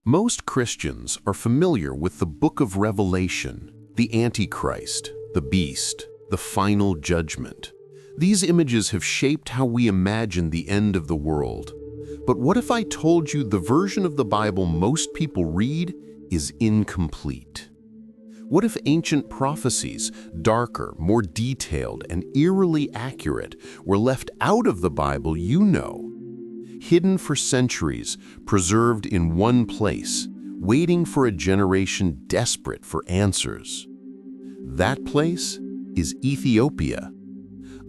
Most Christians are familiar with the Book of Revelation, the Antichrist, the Beast, the Final Judgment. These images have shaped how we imagine the end of the world. But what if I told you the version of the Bible most people read is incomplete? What if ancient prophecies, darker, more detailed, and eerily accurate, were left out of the Bible you know? Hidden for centuries, preserved in one place, waiting for a generation desperate for answers. That place is Ethiopia.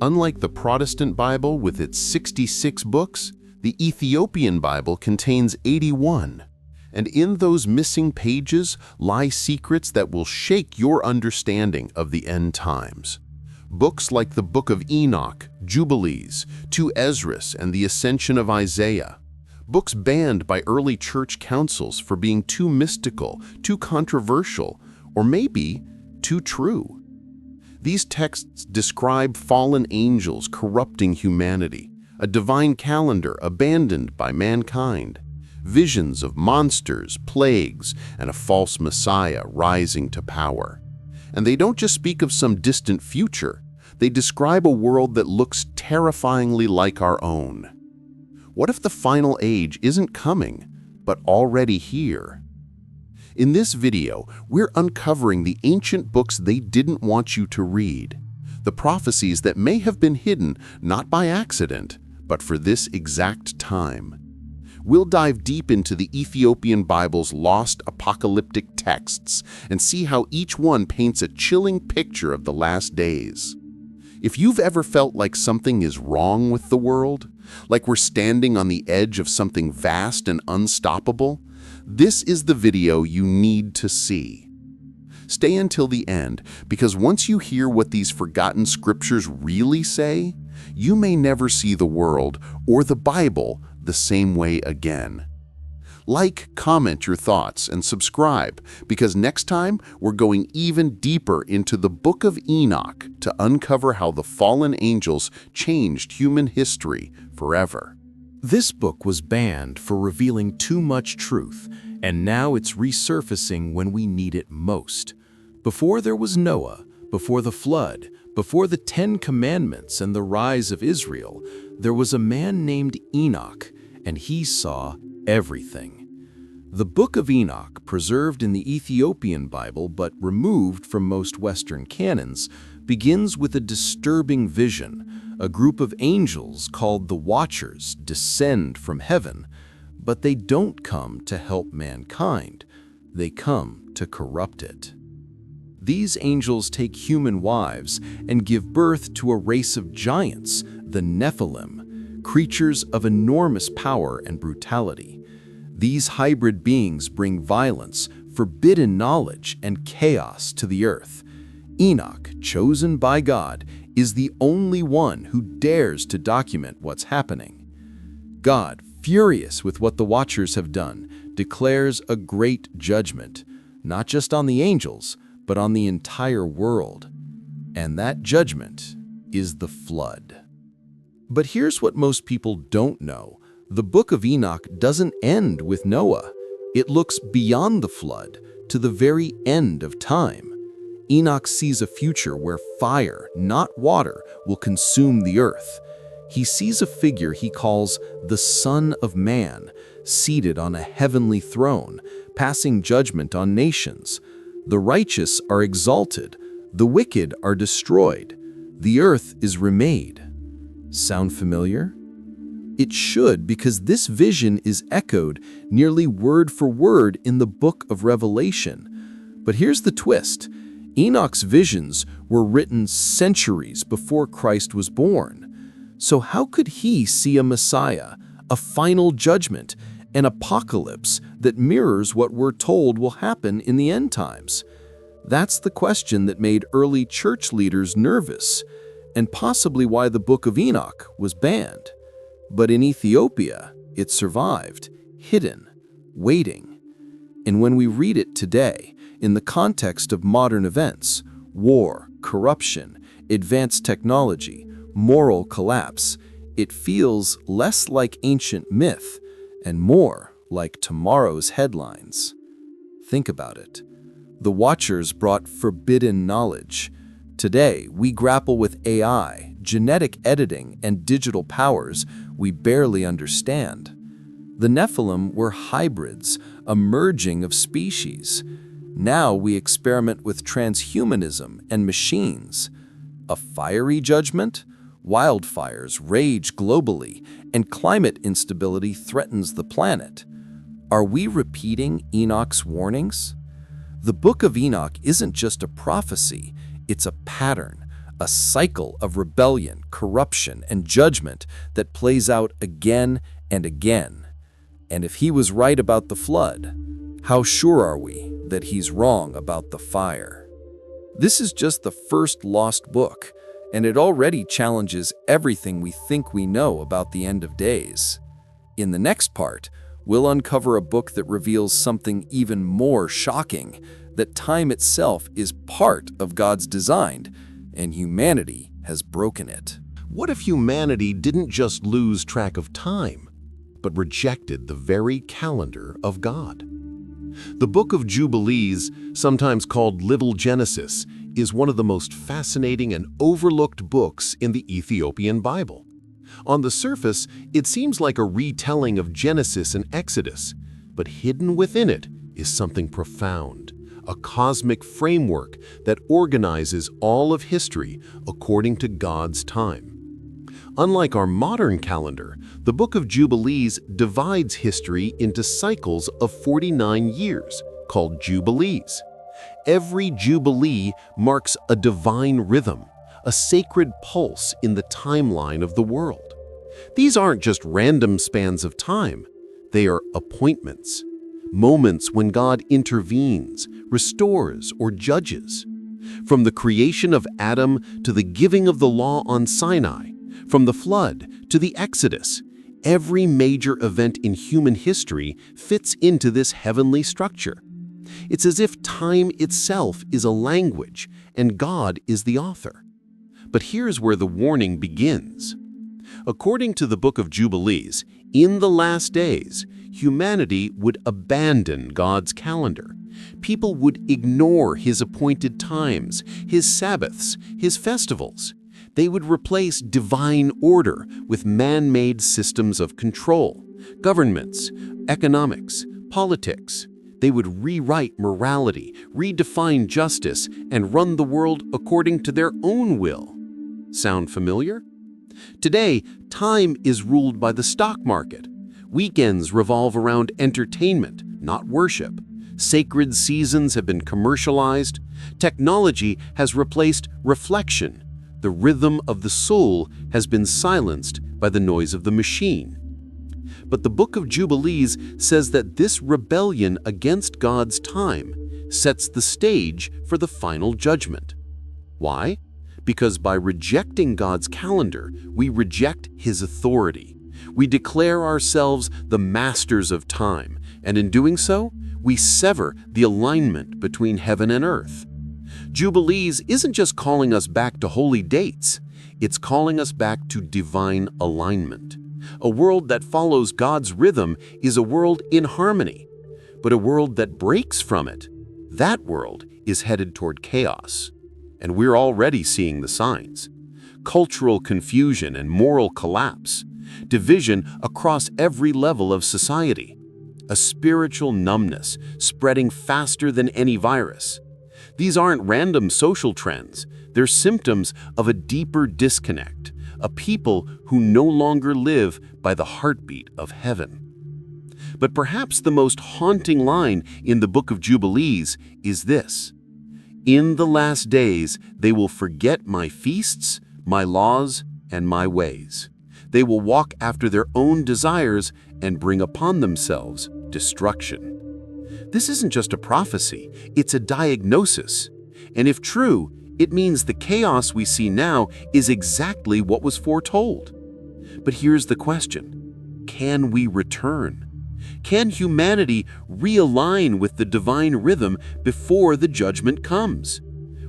Unlike the Protestant Bible with its 66 books, the Ethiopian Bible contains 81. And in those missing pages lie secrets that will shake your understanding of the end times. Books like the Book of Enoch, Jubilees, 2 Esdras, and the Ascension of Isaiah. Books banned by early church councils for being too mystical, too controversial, or maybe too true. These texts describe fallen angels corrupting humanity, a divine calendar abandoned by mankind, visions of monsters, plagues, and a false Messiah rising to power. And they don't just speak of some distant future, they describe a world that looks terrifyingly like our own. What if the final age isn't coming, but already here? In this video, we're uncovering the ancient books they didn't want you to read, the prophecies that may have been hidden not by accident, but for this exact time. We'll dive deep into the Ethiopian Bible's lost apocalyptic texts and see how each one paints a chilling picture of the last days. If you've ever felt like something is wrong with the world, like we're standing on the edge of something vast and unstoppable, this is the video you need to see. Stay until the end, because once you hear what these forgotten scriptures really say, you may never see the world or the Bible the same way again. Like, comment your thoughts, and subscribe, because next time we're going even deeper into the Book of Enoch to uncover how the fallen angels changed human history forever. This book was banned for revealing too much truth, and now it's resurfacing when we need it most. Before there was Noah, before the flood, before the 10 Commandments and the rise of Israel, there was a man named Enoch, and he saw everything. The Book of Enoch, preserved in the Ethiopian Bible but removed from most Western canons, begins with a disturbing vision. A group of angels called the Watchers descend from heaven, but they don't come to help mankind. They come to corrupt it. These angels take human wives and give birth to a race of giants, the Nephilim, creatures of enormous power and brutality. These hybrid beings bring violence, forbidden knowledge, and chaos to the earth. Enoch, chosen by God, is the only one who dares to document what's happening. God, furious with what the Watchers have done, declares a great judgment, not just on the angels, but on the entire world. And that judgment is the flood. But here's what most people don't know. The Book of Enoch doesn't end with Noah. It looks beyond the flood, to the very end of time. Enoch sees a future where fire, not water, will consume the earth. He sees a figure he calls the Son of Man, seated on a heavenly throne, passing judgment on nations. The righteous are exalted, the wicked are destroyed, the earth is remade. Sound familiar? It should, because this vision is echoed nearly word for word in the Book of Revelation. But here's the twist. Enoch's visions were written centuries before Christ was born. So how could he see a Messiah, a final judgment, an apocalypse that mirrors what we're told will happen in the end times? That's the question that made early church leaders nervous, and possibly why the Book of Enoch was banned. But in Ethiopia, it survived, hidden, waiting. And when we read it today, in the context of modern events, war, corruption, advanced technology, moral collapse, it feels less like ancient myth and more like tomorrow's headlines. Think about it. The Watchers brought forbidden knowledge. Today, we grapple with AI, genetic editing, and digital powers we barely understand. The Nephilim were hybrids, a merging of species. Now we experiment with transhumanism and machines. A fiery judgment? Wildfires rage globally, and climate instability threatens the planet. Are we repeating Enoch's warnings? The Book of Enoch isn't just a prophecy, it's a pattern, a cycle of rebellion, corruption, and judgment that plays out again and again. And if he was right about the flood, how sure are we that he's wrong about the fire? This is just the first lost book, and it already challenges everything we think we know about the end of days. In the next part, we'll uncover a book that reveals something even more shocking, that time itself is part of God's design, and humanity has broken it. What if humanity didn't just lose track of time, but rejected the very calendar of God? The Book of Jubilees, sometimes called Little Genesis, is one of the most fascinating and overlooked books in the Ethiopian Bible. On the surface, it seems like a retelling of Genesis and Exodus, but hidden within it is something profound, a cosmic framework that organizes all of history according to God's time. Unlike our modern calendar, the Book of Jubilees divides history into cycles of 49 years, called Jubilees. Every Jubilee marks a divine rhythm, a sacred pulse in the timeline of the world. These aren't just random spans of time, they are appointments, moments when God intervenes, restores, or judges. From the creation of Adam to the giving of the law on Sinai, from the flood to the Exodus, every major event in human history fits into this heavenly structure. It's as if time itself is a language and God is the author. But here's where the warning begins. According to the Book of Jubilees, in the last days, humanity would abandon God's calendar. People would ignore His appointed times, His Sabbaths, His festivals. They would replace divine order with man-made systems of control, governments, economics, politics. They would rewrite morality, redefine justice, and run the world according to their own will. Sound familiar? Today, time is ruled by the stock market. Weekends revolve around entertainment, not worship. Sacred seasons have been commercialized. Technology has replaced reflection. The rhythm of the soul has been silenced by the noise of the machine. But the Book of Jubilees says that this rebellion against God's time sets the stage for the final judgment. Why? Because by rejecting God's calendar, we reject His authority. We declare ourselves the masters of time, and in doing so, we sever the alignment between heaven and earth. Jubilees isn't just calling us back to holy dates, it's calling us back to divine alignment. A world that follows God's rhythm is a world in harmony, but a world that breaks from it, that world is headed toward chaos. And we're already seeing the signs. Cultural confusion and moral collapse, division across every level of society, a spiritual numbness spreading faster than any virus. These aren't random social trends, they're symptoms of a deeper disconnect, a people who no longer live by the heartbeat of heaven. But perhaps the most haunting line in the Book of Jubilees is this: "In the last days they will forget my feasts, my laws, and my ways. They will walk after their own desires and bring upon themselves destruction." This isn't just a prophecy, it's a diagnosis. And if true, it means the chaos we see now is exactly what was foretold. But here's the question: can we return? Can humanity realign with the divine rhythm before the judgment comes?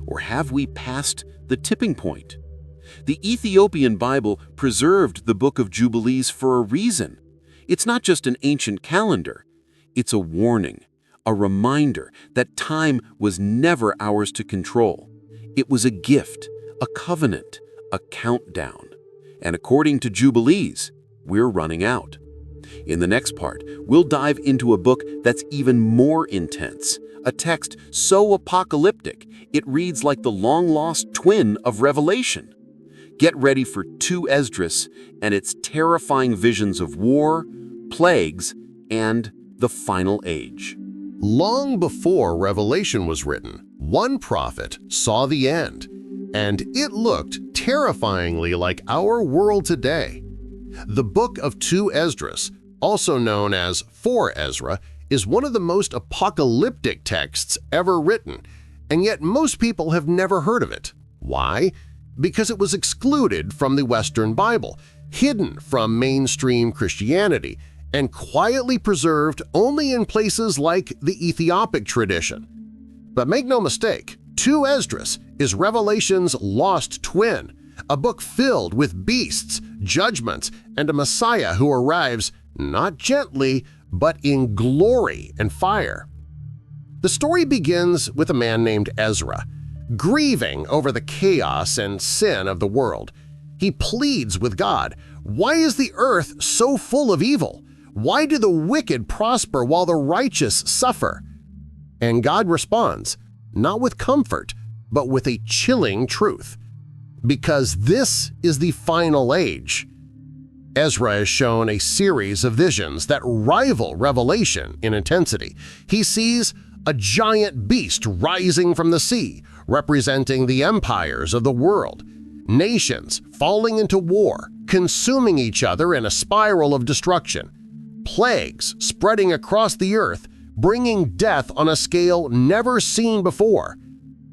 Or have we passed the tipping point? The Ethiopian Bible preserved the Book of Jubilees for a reason. It's not just an ancient calendar, It's a warning, a reminder that time was never ours to control. It was a gift, a covenant, a countdown. And according to Jubilees, we're running out. In the next part, we'll dive into a book that's even more intense, a text so apocalyptic it reads like the long-lost twin of Revelation. Get ready for 2 Esdras and its terrifying visions of war, plagues, and the final age. Long before Revelation was written, one prophet saw the end, and it looked terrifyingly like our world today. The Book of 2 Esdras, also known as 4 Ezra, is one of the most apocalyptic texts ever written, and yet most people have never heard of it. Why? Because it was excluded from the Western Bible, hidden from mainstream Christianity, and quietly preserved only in places like the Ethiopic tradition. But make no mistake, 2 Esdras is Revelation's lost twin, a book filled with beasts, judgments, and a Messiah who arrives not gently, but in glory and fire. The story begins with a man named Ezra, grieving over the chaos and sin of the world. He pleads with God, "Why is the earth so full of evil? Why do the wicked prosper while the righteous suffer?" And God responds, not with comfort, but with a chilling truth. Because this is the final age. Ezra is shown a series of visions that rival Revelation in intensity. He sees a giant beast rising from the sea, representing the empires of the world, nations falling into war, consuming each other in a spiral of destruction, plagues spreading across the earth, bringing death on a scale never seen before,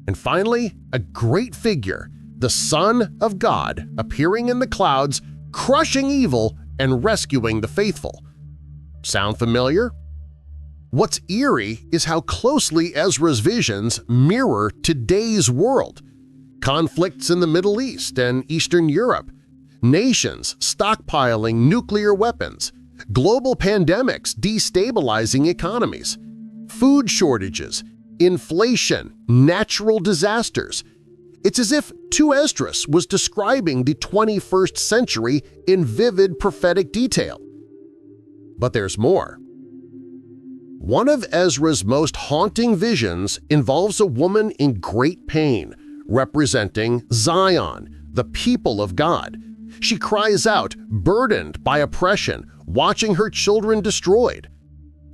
and finally, a great figure, the Son of God, appearing in the clouds, crushing evil and rescuing the faithful. Sound familiar? What's eerie is how closely Ezra's visions mirror today's world. Conflicts in the Middle East and Eastern Europe, nations stockpiling nuclear weapons, global pandemics destabilizing economies, food shortages, inflation, natural disasters. It's as if 2 Esdras was describing the 21st century in vivid prophetic detail. But there's more. One of Ezra's most haunting visions involves a woman in great pain, representing Zion, the people of God. She cries out, burdened by oppression, watching her children destroyed.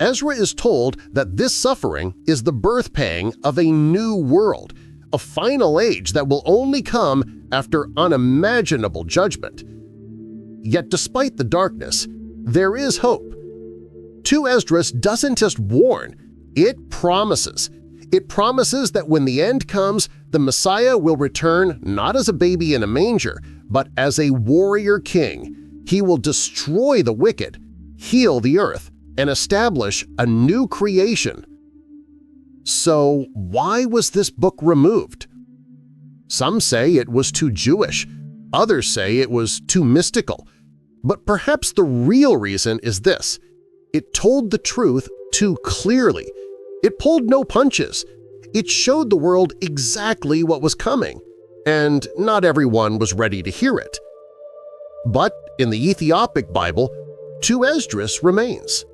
Ezra is told that this suffering is the birth pang of a new world, a final age that will only come after unimaginable judgment. Yet despite the darkness, there is hope. 2 Esdras doesn't just warn, it promises. It promises that when the end comes, the Messiah will return not as a baby in a manger, but as a warrior king. He will destroy the wicked, heal the earth, and establish a new creation. So why was this book removed? Some say it was too Jewish, others say it was too mystical. But perhaps the real reason is this: it told the truth too clearly. It pulled no punches. It showed the world exactly what was coming, and not everyone was ready to hear it. But in the Ethiopic Bible, 2 Esdras remains,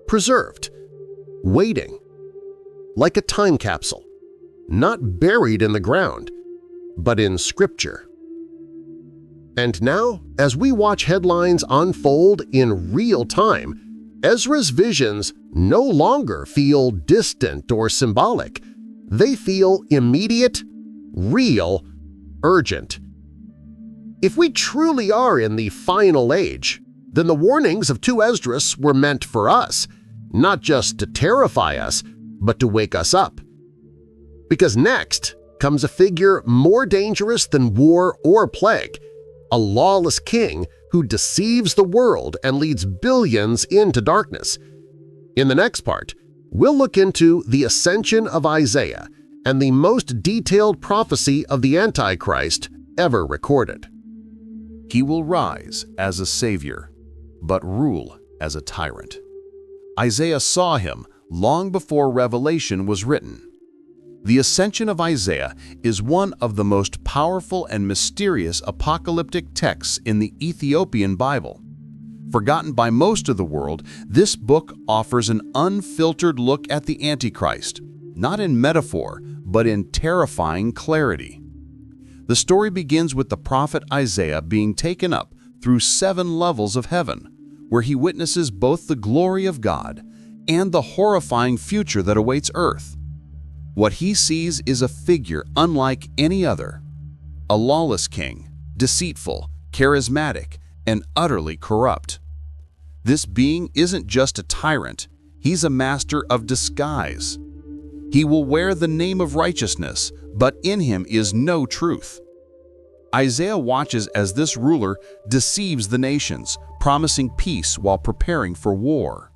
preserved, waiting, like a time capsule, not buried in the ground, but in Scripture. And now, as we watch headlines unfold in real time, Ezra's visions no longer feel distant or symbolic. They feel immediate, real, urgent. If we truly are in the final age, then the warnings of 2 Esdras were meant for us, not just to terrify us, but to wake us up. Because next comes a figure more dangerous than war or plague, a lawless king who deceives the world and leads billions into darkness. In the next part, we'll look into the Ascension of Isaiah and the most detailed prophecy of the Antichrist ever recorded. He will rise as a savior, but rule as a tyrant. Isaiah saw him long before Revelation was written. The Ascension of Isaiah is one of the most powerful and mysterious apocalyptic texts in the Ethiopian Bible. Forgotten by most of the world, this book offers an unfiltered look at the Antichrist, not in metaphor, but in terrifying clarity. The story begins with the prophet Isaiah being taken up through 7 levels of heaven, where he witnesses both the glory of God and the horrifying future that awaits earth. What he sees is a figure unlike any other, a lawless king, deceitful, charismatic, and utterly corrupt. This being isn't just a tyrant, he's a master of disguise. He will wear the name of righteousness, but in him is no truth. Isaiah watches as this ruler deceives the nations, promising peace while preparing for war.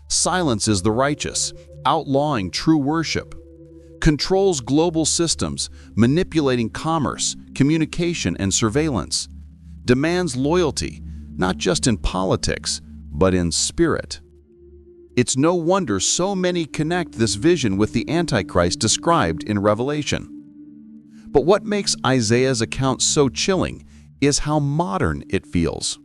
Silences the righteous, outlawing true worship. Controls global systems, manipulating commerce, communication, and surveillance. Demands loyalty, not just in politics, but in spirit. It's no wonder so many connect this vision with the Antichrist described in Revelation. But what makes Isaiah's account so chilling is how modern it feels.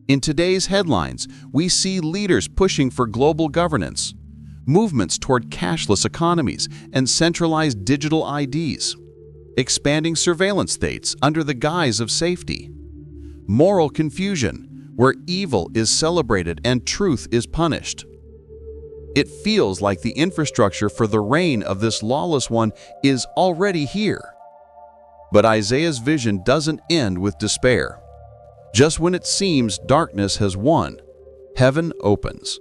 In today's headlines, we see leaders pushing for global governance, movements toward cashless economies and centralized digital IDs, expanding surveillance states under the guise of safety, moral confusion, where evil is celebrated and truth is punished. It feels like the infrastructure for the reign of this lawless one is already here. But Isaiah's vision doesn't end with despair. Just when it seems darkness has won, heaven opens.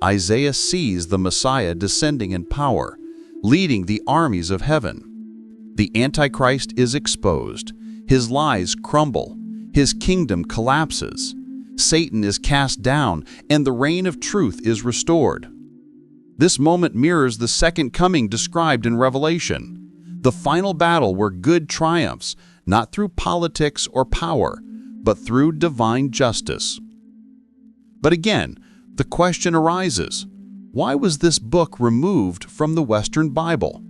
Isaiah sees the Messiah descending in power, leading the armies of heaven. The Antichrist is exposed, his lies crumble, his kingdom collapses, Satan is cast down, and the reign of truth is restored. This moment mirrors the second coming described in Revelation, the final battle where good triumphs, not through politics or power, but through divine justice. But again, the question arises, why was this book removed from the Western Bible?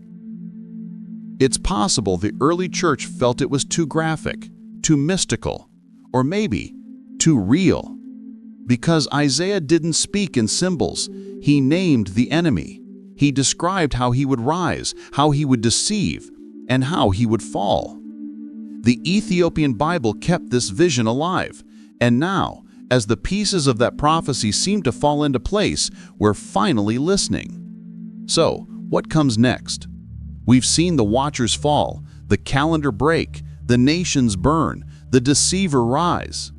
It's possible the early church felt it was too graphic, too mystical, or maybe too real. Because Isaiah didn't speak in symbols, he named the enemy. He described how he would rise, how he would deceive, and how he would fall. The Ethiopian Bible kept this vision alive, and now, as the pieces of that prophecy seem to fall into place, we're finally listening. So, what comes next? We've seen the watchers fall, the calendar break, the nations burn, the deceiver rise.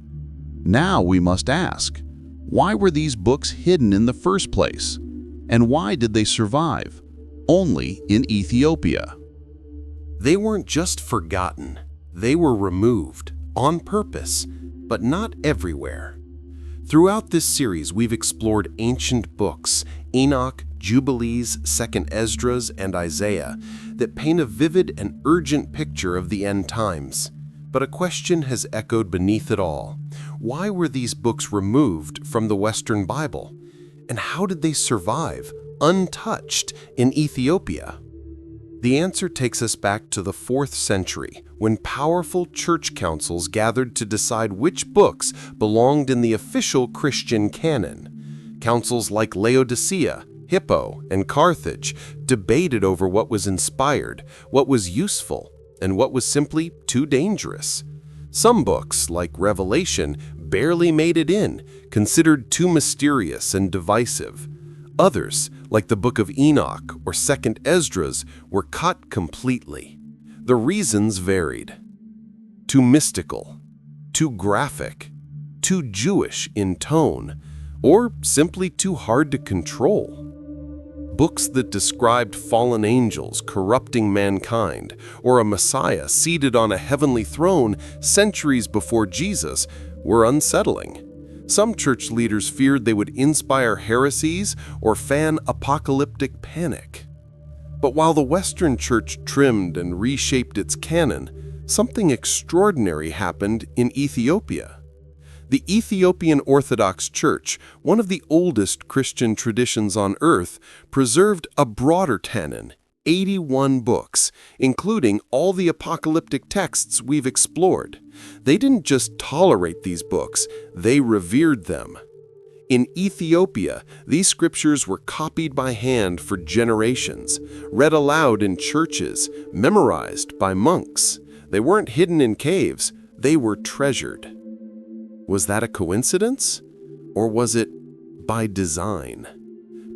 Now we must ask, why were these books hidden in the first place? And why did they survive only in Ethiopia? They weren't just forgotten. They were removed on purpose, but not everywhere. Throughout this series, we've explored ancient books, Enoch, Jubilees, 2nd Esdras, and Isaiah, that paint a vivid and urgent picture of the end times. But a question has echoed beneath it all. Why were these books removed from the Western Bible? And how did they survive, untouched, in Ethiopia? The answer takes us back to the 4th century, when powerful church councils gathered to decide which books belonged in the official Christian canon. Councils like Laodicea, Hippo, and Carthage debated over what was inspired, what was useful, and what was simply too dangerous. Some books, like Revelation, barely made it in, considered too mysterious and divisive. Others, like the Book of Enoch or 2nd Esdras, were cut completely. The reasons varied. Too mystical, too graphic, too Jewish in tone, or simply too hard to control. Books that described fallen angels corrupting mankind, or a Messiah seated on a heavenly throne centuries before Jesus, were unsettling. Some church leaders feared they would inspire heresies or fan apocalyptic panic. But while the Western Church trimmed and reshaped its canon, something extraordinary happened in Ethiopia. The Ethiopian Orthodox Church, one of the oldest Christian traditions on earth, preserved a broader canon, 81 books, including all the apocalyptic texts we've explored. They didn't just tolerate these books, they revered them. In Ethiopia, these scriptures were copied by hand for generations, read aloud in churches, memorized by monks. They weren't hidden in caves, they were treasured. Was that a coincidence? Or was it by design?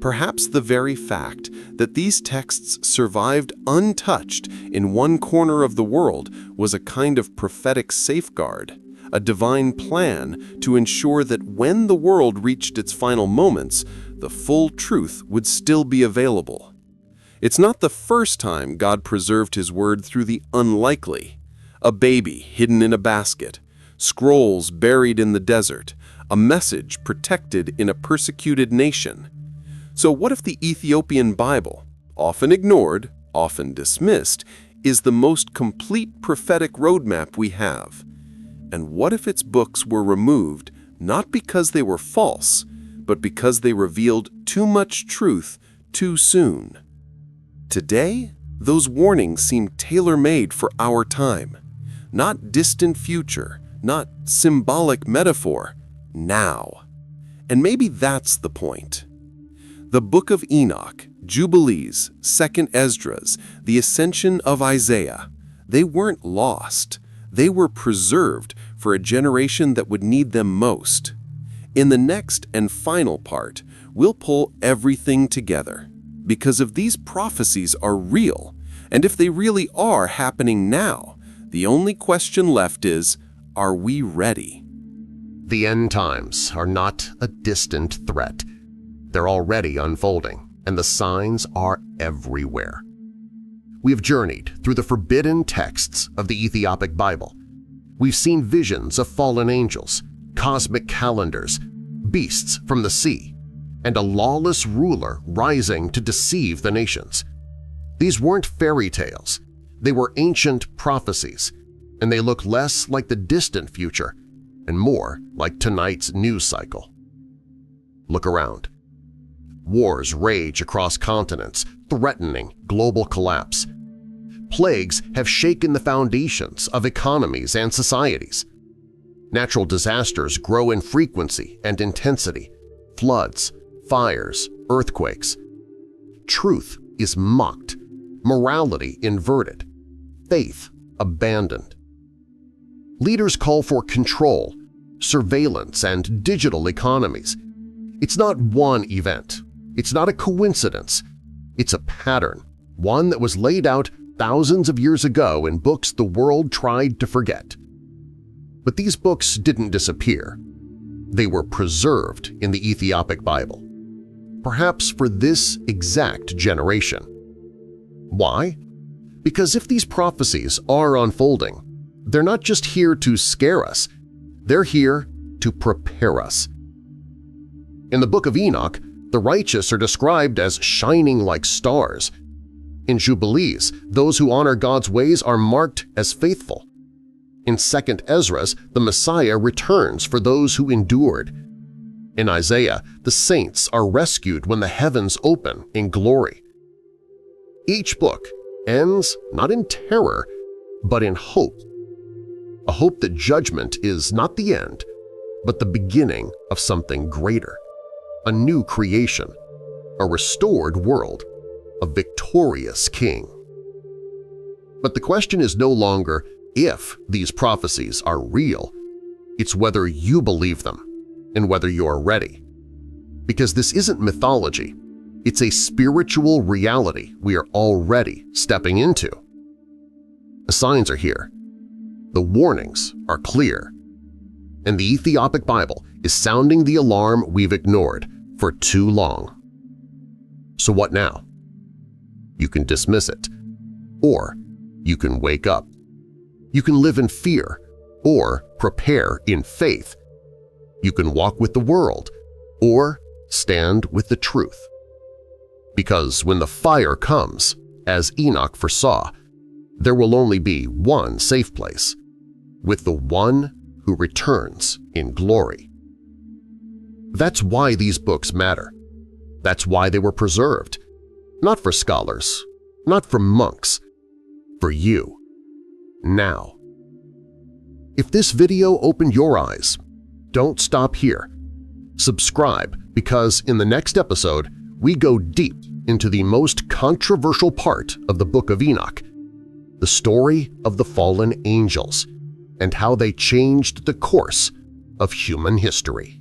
Perhaps the very fact that these texts survived untouched in one corner of the world was a kind of prophetic safeguard, a divine plan to ensure that when the world reached its final moments, the full truth would still be available. It's not the first time God preserved His word through the unlikely. A baby hidden in a basket, scrolls buried in the desert, a message protected in a persecuted nation. So what if the Ethiopian Bible, often ignored, often dismissed, is the most complete prophetic roadmap we have? And what if its books were removed not because they were false, but because they revealed too much truth too soon? Today, those warnings seem tailor-made for our time. Not distant future, not symbolic metaphor, now. And maybe that's the point. The Book of Enoch, Jubilees, 2nd Esdras, the Ascension of Isaiah, they weren't lost. They were preserved for a generation that would need them most. In the next and final part, we'll pull everything together. Because if these prophecies are real, and if they really are happening now, the only question left is, are we ready? The end times are not a distant threat. They're already unfolding, and the signs are everywhere. We have journeyed through the forbidden texts of the Ethiopic Bible. We've seen visions of fallen angels, cosmic calendars, beasts from the sea, and a lawless ruler rising to deceive the nations. These weren't fairy tales. They were ancient prophecies, and they look less like the distant future and more like tonight's news cycle. Look around. Wars rage across continents, threatening global collapse. Plagues have shaken the foundations of economies and societies. Natural disasters grow in frequency and intensity, floods, fires, earthquakes. Truth is mocked, morality inverted, faith abandoned. Leaders call for control, surveillance, and digital economies. It's not one event. It's not a coincidence. It's a pattern, one that was laid out thousands of years ago in books the world tried to forget. But these books didn't disappear. They were preserved in the Ethiopic Bible, perhaps for this exact generation. Why? Because if these prophecies are unfolding, they're not just here to scare us, they're here to prepare us. In the Book of Enoch, the righteous are described as shining like stars. In Jubilees, those who honor God's ways are marked as faithful. In 2nd Esdras, the Messiah returns for those who endured. In Isaiah, the saints are rescued when the heavens open in glory. Each book ends not in terror, but in hope. A hope that judgment is not the end, but the beginning of something greater. A new creation, a restored world, a victorious king. But the question is no longer if these prophecies are real, it's whether you believe them and whether you're ready. Because this isn't mythology, it's a spiritual reality we are already stepping into. The signs are here. The warnings are clear. And the Ethiopic Bible is sounding the alarm we've ignored for too long. So what now? You can dismiss it, or you can wake up. You can live in fear, or prepare in faith. You can walk with the world, or stand with the truth. Because when the fire comes, as Enoch foresaw, there will only be one safe place, with the one who returns in glory. That's why these books matter. That's why they were preserved. Not for scholars, not for monks, for you, now. If this video opened your eyes, don't stop here. Subscribe because in the next episode, we go deep into the most controversial part of the Book of Enoch, the story of the fallen angels and how they changed the course of human history.